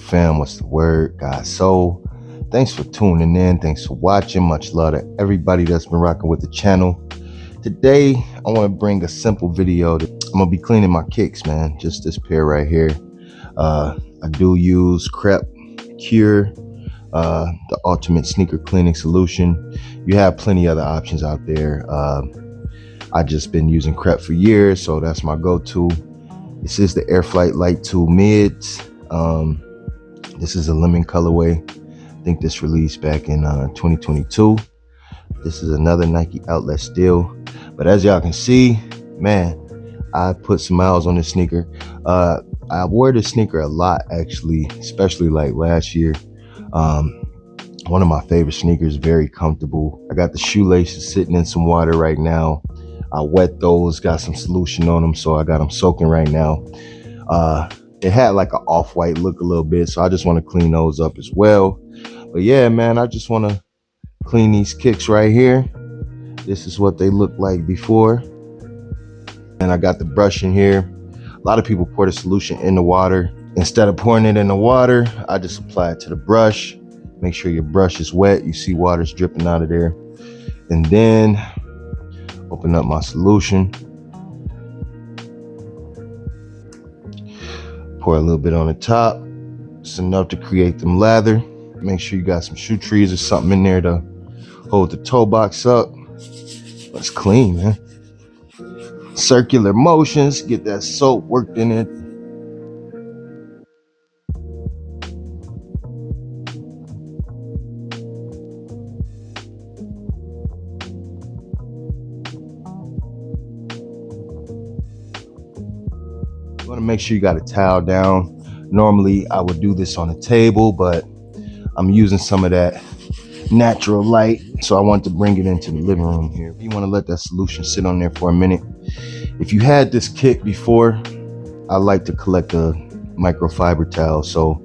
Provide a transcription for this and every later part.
fam? What's the word? GodsSol. Thanks for tuning in. Thanks for watching. Much love to everybody that's been rocking with the channel. Today, I want to bring a simple video. I'm going to be cleaning my kicks, man. Just this pair right here. I do use Crep Protect, the ultimate sneaker cleaning solution. You have plenty other options out there. I just been using Crep for years, so that's my go-to. This is the Airflight Light 2 Mids. This is a lemon colorway. I think this released back in 2022. This is another Nike outlet still. But as y'all can see, man, I put some miles on this sneaker. I wore this sneaker a lot, actually, especially like last year. One of my favorite sneakers, very comfortable. I got the shoelaces sitting in some water right now. I wet those, got some solution on them, so I got them soaking right now. It had like an off-white look a little bit, so I just want to clean those up as well. But yeah, man, I just want to clean these kicks right here. This is what they looked like before. And I got the brush in here. A lot of people pour the solution in the water. Instead of pouring it in the water, I just apply it to the brush. Make sure your brush is wet. You see water's dripping out of there. And then open up my solution. Pour a little bit on the top. It's enough to create them lather. Make sure you got some shoe trees or something in there to hold the toe box up. Let's clean, man. Circular motions, get that soap worked in it. You want to make sure you got a towel down. Normally I would do this on a table, but I'm using some of that natural light, so I want to bring it into the living room here. You want to let that solution sit on there for a minute. If you had this kit before, I like to collect a microfiber towel. So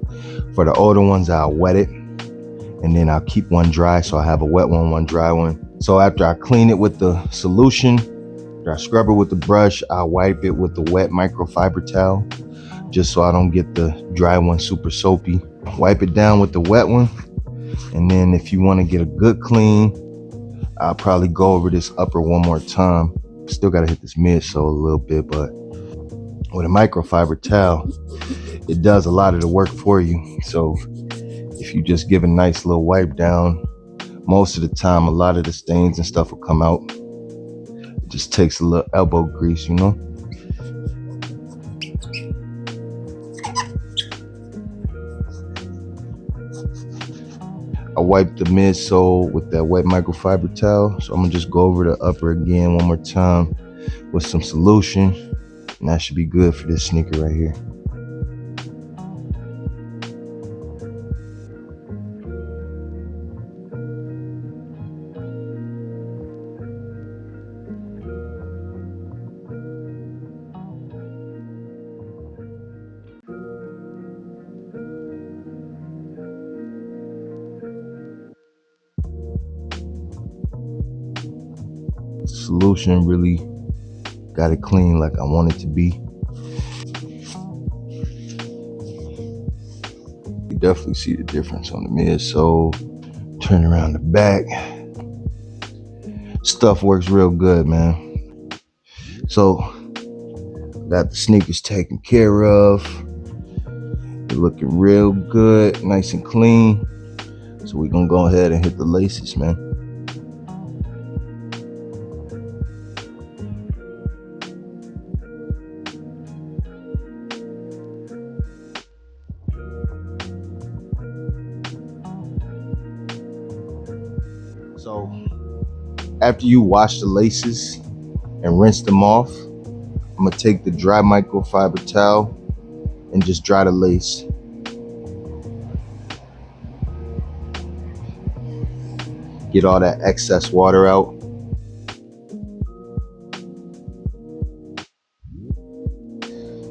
for the older ones, I'll wet it and then I'll keep one dry, so I have a wet one dry one. So after I clean it with the solution, after I scrub it with the brush, I'll wipe it with the wet microfiber towel, just so I don't get the dry one super soapy. Wipe it down with the wet one. And then if you want to get a good clean, I'll probably go over this upper one more time. Still got to hit this midsole a little bit, but with a microfiber towel, it does a lot of the work for you. So if you just give a nice little wipe down, most of the time, a lot of the stains and stuff will come out. It just takes a little elbow grease, you know? I wiped the midsole with that wet microfiber towel, so I'm gonna just go over the upper again one more time with some solution, and that should be good for this sneaker right here. Solution really got it clean like I want it to be. You definitely see the difference on the midsole. Turn around the back. Stuff works real good, man. So got the sneakers taken care of. They're looking real good, nice and clean. So we're gonna go ahead and hit the laces, man. So after you wash the laces and rinse them off, I'm gonna take the dry microfiber towel and just dry the lace. Get all that excess water out.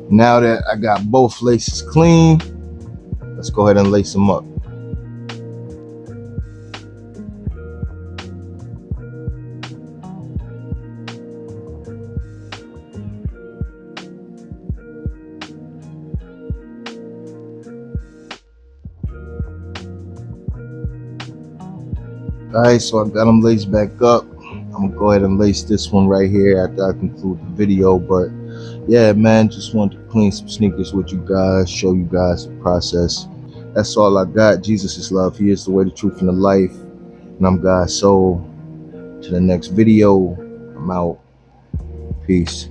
Now that I got both laces clean, let's go ahead and lace them up. All right, so I got them laced back up. I'm gonna go ahead and lace this one right here after I conclude the video. But yeah, man, just wanted to clean some sneakers with you guys, show you guys the process. That's all I got. Jesus is love. He is the way, the truth, and the life. And I'm GodsSol. To the next video, I'm out. Peace.